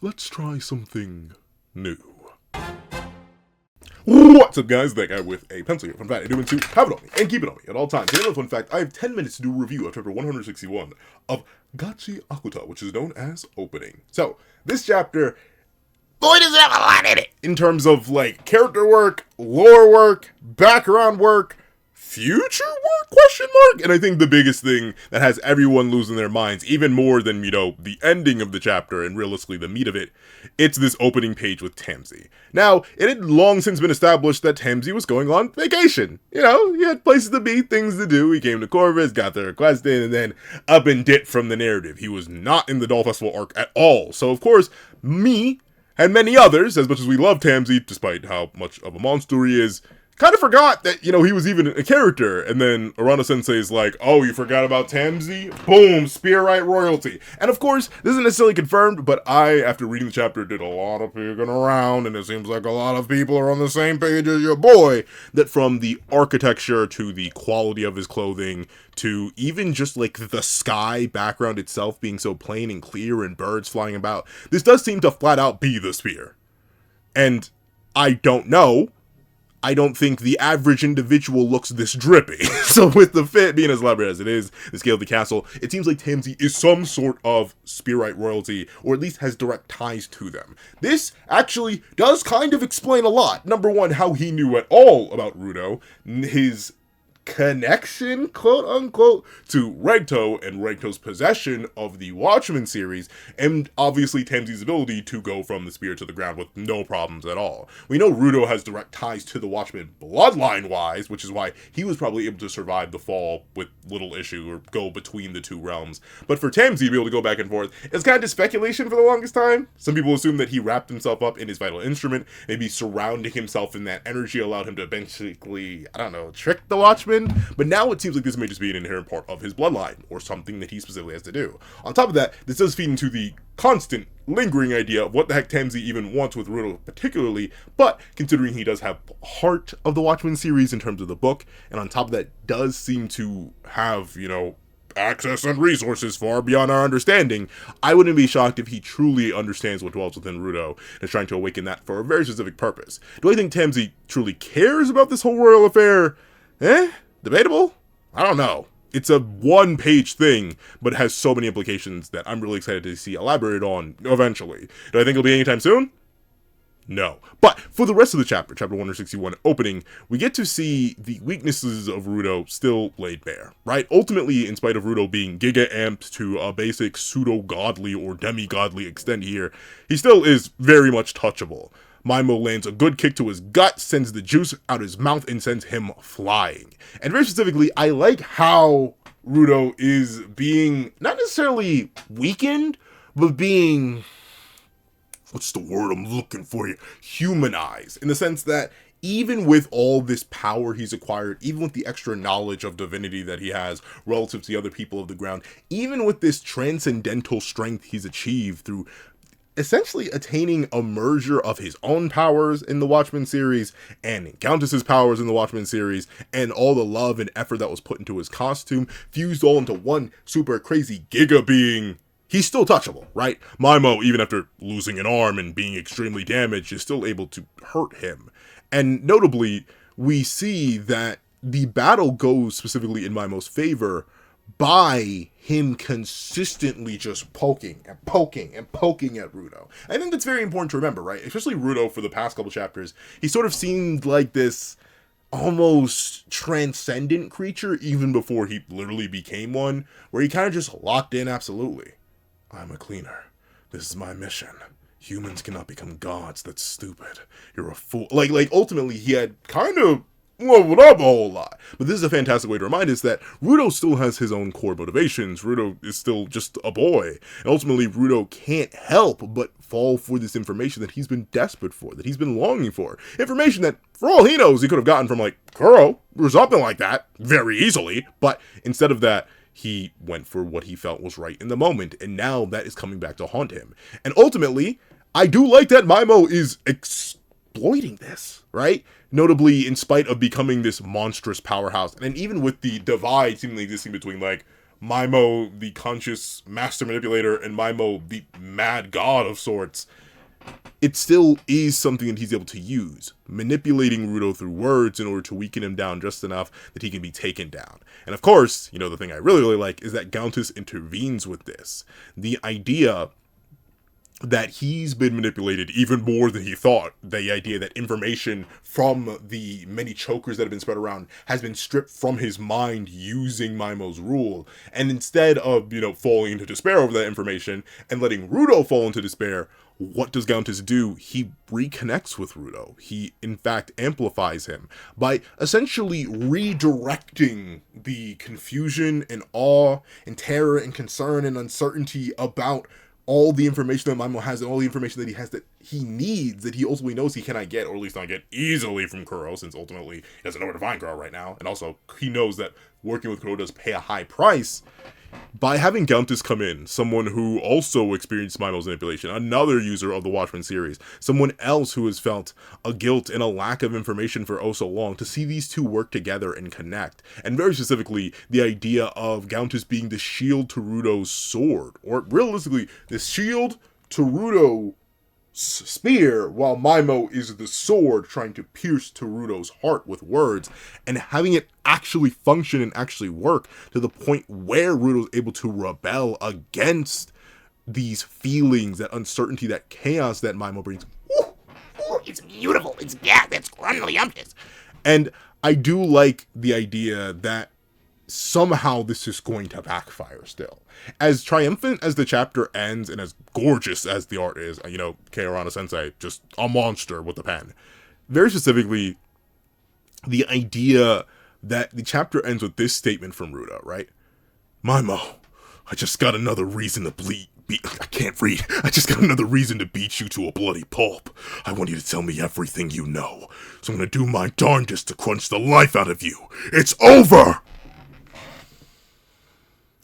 let's try something new. What's up, guys? That guy with a pencil here. Fun fact, I do to have it on me and keep it on me at all times. And another fun fact, I have 10 minutes to do a review of chapter 161 of Gachiakuta, which is known as Opening. So, this chapter, boy, does it have a lot in it! In terms of, like, character work, lore work, background work, future work, question mark? And I think the biggest thing that has everyone losing their minds, even more than, the ending of the chapter and realistically the meat of it, it's this opening page with Tamsi. Now, it had long since been established that Tamsi was going on vacation. He had places to be, things to do. He came to Corvus, got the request in, and then up and dit from the narrative. He was not in the Doll Festival arc at all. So, of course, me and many others, as much as we love Tamsi, despite how much of a monster he is, kind of forgot that, he was even a character. And then Arana Sensei is like, oh, you forgot about Tamsi? Boom, Spearwright royalty. And of course, this isn't necessarily confirmed, but I, after reading the chapter, did a lot of peeking around, and it seems like a lot of people are on the same page as your boy, that from the architecture to the quality of his clothing to even just like the sky background itself being so plain and clear and birds flying about, this does seem to flat out be the spear. And I don't know. I don't think the average individual looks this drippy. So with the fit being as elaborate as it is, the scale of the castle, it seems like Tamsi is some sort of Spearwright royalty, or at least has direct ties to them. This actually does kind of explain a lot. Number one, how he knew at all about Rudo, his connection, quote unquote, to Regto and Regto's possession of the Watchmen series, and obviously Tamsi's ability to go from the spear to the ground with no problems at all. We know Rudo has direct ties to the Watchmen bloodline wise, which is why he was probably able to survive the fall with little issue or go between the two realms. But for Tamsi to be able to go back and forth, it's kind of speculation for the longest time. Some people assume that he wrapped himself up in his vital instrument, maybe surrounding himself in that energy allowed him to basically, trick the Watchmen. But now it seems like this may just be an inherent part of his bloodline, or something that he specifically has to do. On top of that, this does feed into the constant, lingering idea of what the heck Tamsi even wants with Rudo particularly, but considering he does have heart of the Watchmen series in terms of the book, and on top of that, does seem to have, access and resources far beyond our understanding, I wouldn't be shocked if he truly understands what dwells within Rudo and is trying to awaken that for a very specific purpose. Do I think Tamsi truly cares about this whole royal affair? Debatable? I don't know. It's a one-page thing, but it has so many implications that I'm really excited to see elaborated on eventually. Do I think it'll be anytime soon? No. But for the rest of the chapter 161 opening, we get to see the weaknesses of Rudo still laid bare, right? Ultimately, in spite of Rudo being giga-amped to a basic pseudo-godly or demi-godly extent here, he still is very much touchable. Maimo lands a good kick to his gut, sends the juice out his mouth, and sends him flying. And very specifically, I like how Rudo is being, not necessarily weakened, but being, what's the word I'm looking for here? Humanized. In the sense that even with all this power he's acquired, even with the extra knowledge of divinity that he has relative to the other people of the ground, even with this transcendental strength he's achieved through essentially attaining a merger of his own powers in the Watchmen series and Countess's powers in the Watchmen series, and all the love and effort that was put into his costume, fused all into one super crazy giga being, he's still touchable, right? Maimo, even after losing an arm and being extremely damaged, is still able to hurt him. And notably, we see that the battle goes specifically in Maimo's favor by him consistently just poking and poking and poking at Rudo. I think that's very important to remember, right? Especially Rudo for the past couple chapters. He sort of seemed like this almost transcendent creature even before he literally became one, where he kind of just locked in absolutely. I'm a cleaner. This is my mission. Humans cannot become gods. That's stupid. You're a fool. Like ultimately he had kind of leveled up a whole lot. But this is a fantastic way to remind us that Rudo still has his own core motivations. Rudo is still just a boy. And ultimately, Rudo can't help but fall for this information that he's been desperate for, that he's been longing for. Information that, for all he knows, he could have gotten from, Kuro, or something like that, very easily. But instead of that, he went for what he felt was right in the moment. And now that is coming back to haunt him. And ultimately, I do like that Maimo is exploiting this, right? Notably, in spite of becoming this monstrous powerhouse, and even with the divide seemingly existing between, Maimo, the conscious master manipulator, and Maimo, the mad god of sorts, it still is something that he's able to use, manipulating Rudo through words in order to weaken him down just enough that he can be taken down. And of course, you know, the thing I really like is that Gauntus intervenes with this. The idea that he's been manipulated even more than he thought. The idea that information from the many chokers that have been spread around has been stripped from his mind using Maimo's rule. And instead of, you know, falling into despair over that information and letting Rudo fall into despair, what does Gauntus do? He reconnects with Rudo. He, in fact, amplifies him by essentially redirecting the confusion and awe and terror and concern and uncertainty about all the information that Maimo has and all the information that he has that he needs, that he ultimately knows he cannot get, or at least not get easily from Kuro, since ultimately he doesn't know where to find Kuro right now. And also, he knows that working with Kuro does pay a high price. By having Gauntus come in, someone who also experienced Maimo's manipulation, another user of the Watchmen series, someone else who has felt a guilt and a lack of information for oh so long, to see these two work together and connect, and very specifically, the idea of Gauntus being the shield to Rudo's sword, or realistically, the shield to Rudo's spear, while Maimo is the sword trying to pierce to Rudo's heart with words, and having it actually function and actually work to the point where Rudo's able to rebel against these feelings, that uncertainty, that chaos that Maimo brings. Ooh, it's beautiful. That's scrumptious. And I do like the idea that somehow this is going to backfire still. As triumphant as the chapter ends and as gorgeous as the art is, you know, Keirana Sensei, just a monster with the pen. Very specifically, the idea that the chapter ends with this statement from Rudo, right? Maimo, I just got another reason to I can't read. I just got another reason to beat you to a bloody pulp. I want you to tell me everything you know. So I'm gonna do my darndest to crunch the life out of you. It's over!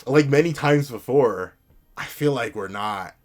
Like many times before, I feel like we're not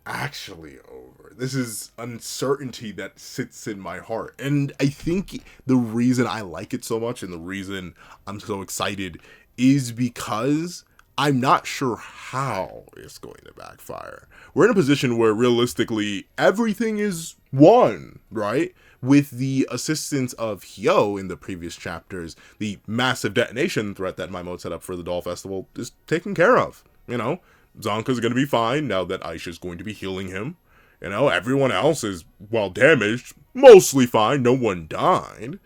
actually over. This is uncertainty that sits in my heart. And I think the reason I like it so much and the reason I'm so excited is because I'm not sure how it's going to backfire. We're in a position where realistically everything is won, right? With the assistance of Hyo in the previous chapters, the massive detonation threat that Maimo set up for the Doll Festival is taken care of. You know, Zonka's going to be fine now that Aisha's going to be healing him. You know, everyone else is, while damaged, mostly fine. No one died.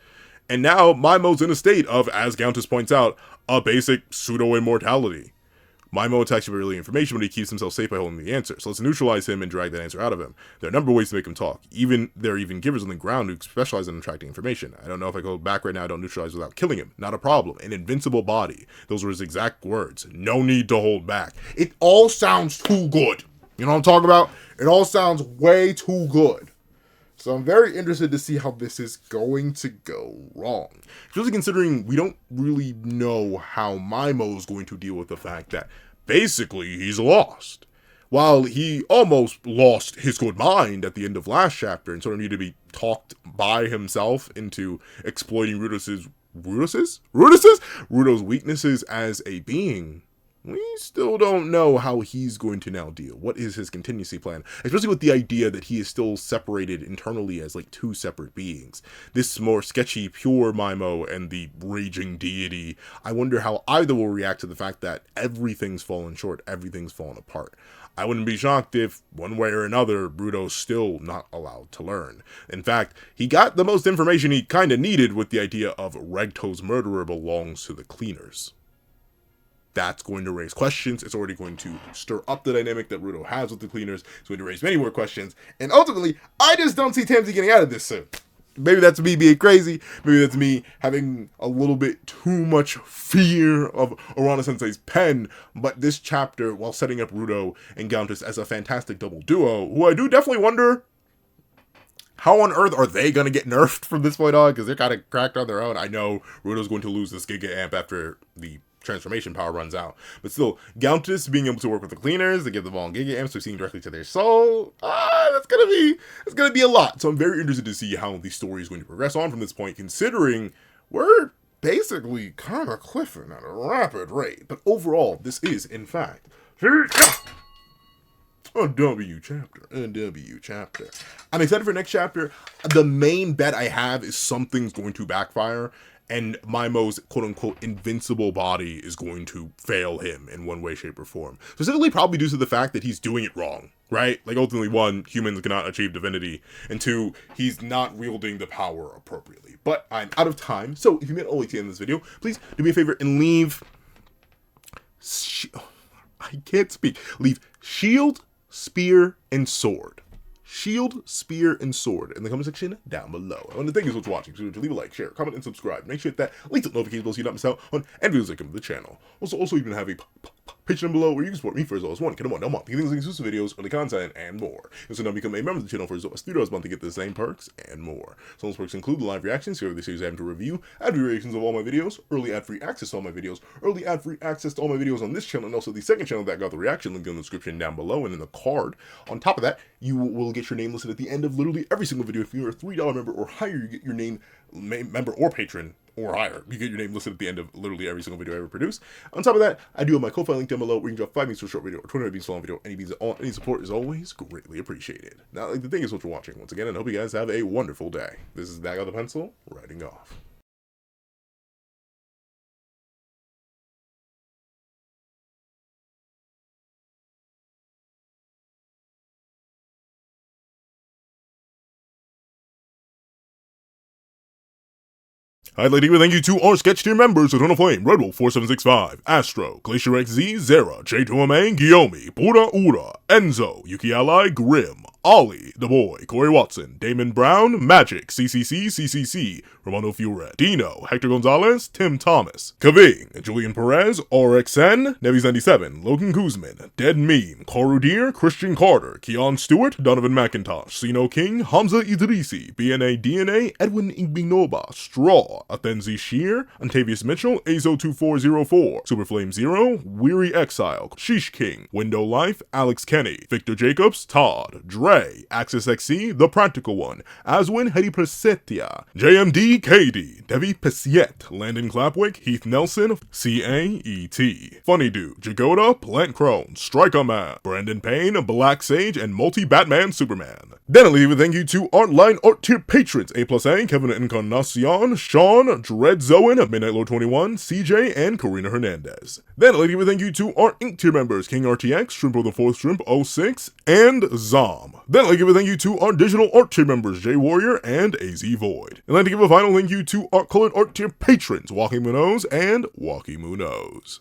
And now Maimo's in a state of, as Gauntus points out, a basic pseudo-immortality. Maimo attacks you with early information, but he keeps himself safe by holding the answer. So let's neutralize him and drag that answer out of him. There are a number of ways to make him talk. There are even givers on the ground who specialize in attracting information. I don't know if I go back right now, I don't neutralize without killing him. Not a problem. An invincible body. Those were his exact words. No need to hold back. It all sounds too good. You know what I'm talking about? It all sounds way too good. So I'm very interested to see how this is going to go wrong. Especially considering we don't really know how Maimo is going to deal with the fact that basically he's lost. While he almost lost his good mind at the end of last chapter and sort of needed to be talked by himself into exploiting Rudo's weaknesses as a being, we still don't know how he's going to now deal. What is his contingency plan? Especially with the idea that he is still separated internally as like two separate beings. This more sketchy, pure Maimo and the raging deity. I wonder how either will react to the fact that everything's fallen short, everything's fallen apart. I wouldn't be shocked if, one way or another, Rudo's still not allowed to learn. In fact, he got the most information he kinda needed with the idea of Regto's murderer belongs to the cleaners. That's going to raise questions. It's already going to stir up the dynamic that Rudo has with the cleaners. It's going to raise many more questions. And ultimately, I just don't see Tamsi getting out of this soon. Maybe that's me being crazy. Maybe that's me having a little bit too much fear of Arana Sensei's pen. But this chapter, while setting up Rudo and Gauntus as a fantastic double duo, who I do definitely wonder, how on earth are they going to get nerfed from this point on? Because they're kind of cracked on their own. I know Rudo's going to lose this Giga Amp after the transformation power runs out, but still, Gauntus being able to work with the cleaners to give them all Giga Amps, so seeing directly to their soul, that's gonna be a lot. So I'm very interested to see how the story is going to progress on from this point, considering we're basically kind of cliffing at a rapid rate. But overall, this is, in fact, a W chapter. I'm excited for next chapter. The main bet I have is something's going to backfire, and Maimo's quote-unquote invincible body is going to fail him in one way, shape, or form. Specifically, probably due to the fact that he's doing it wrong, right? Like, ultimately, one, humans cannot achieve divinity, and two, he's not wielding the power appropriately. But I'm out of time, so if you made it all the way to the end of this video, please do me a favor and leave... I can't speak. Leave shield, spear, and sword. Shield, spear, and sword in the comment section down below. I want to thank you so much for watching. So leave a like, share, comment, and subscribe. Make sure to hit that link to notifications bell so you don't miss out on any videos that come to the channel. Also, you can have a page down below where you can support me for as low as $1 a month. You can get exclusive videos, early content, and more. You also now become a member of the channel for as low as $3 a month to get the same perks and more. Some of those perks include the live reactions, here are the series I have to review, ad-free reactions of all my videos, early ad-free access to all my videos, early ad-free access to all my videos on this channel, and also the second channel that got the reaction link in the description down below and in the card. On top of that, you will get your name listed at the end of literally every single video. If you're a $3 member or higher, you get your name, member or patron, or higher, you get your name listed at the end of literally every single video I ever produce. On top of that, I do have my Ko-Fi link down below where you can drop 5 minutes for a short video or 20 minutes for a long video. Any support is always greatly appreciated. Now, the thing is, what you're watching once again, and I hope you guys have a wonderful day. This is Dag on the Pencil, writing off. I'd like to give a thank you to our sketch tier members: Eternal Flame, Red Wolf 4765, Astro, Glacier XZ, Zera, J2MA, Guillaume, Pura Ura, Enzo, Yuki Ally, Grim, Ollie, The Boy, Corey Watson, Damon Brown, Magic, CCC, Romano Fiore, Dino, Hector Gonzalez, Tim Thomas, Kaving, Julian Perez, RXN, Nevis97, Logan Guzman, Dead Meme, Karu Deer, Christian Carter, Keon Stewart, Donovan McIntosh, Sino King, Hamza Idrisi, BNA DNA, Edwin Igbinoba, Straw, Athenzi Shear, Antavius Mitchell, Azo2404, Superflame Zero, Weary Exile, Sheesh King, Window Life, Alex Kenny, Victor Jacobs, Todd, Dre, Axis XC, The Practical One, Aswin Hedi Persetia, JMD KD, Devi Pesiet, Landon Clapwick, Heath Nelson, CAET, Funny Dude, Jagoda, Plant Crone, Striker Man, Brandon Payne, Black Sage, and Multi-Batman Superman. Then I'll leave a thank you to Artline Art Tier patrons: A+A, Kevin Encarnacion, Sean, Dread Zoen, Midnight Lord 21, CJ, and Karina Hernandez. Then I'll leave a thank you to our Ink Tier members: King RTX, Shrimp of the 4th Shrimp 06, and Zom. Then I'll give a thank you to our Digital Art Tier members: J Warrior and AZ Void. And I'd like to give a final thank you to our Colored Art Tier patrons: Walking Munoz and Walkie Munoz.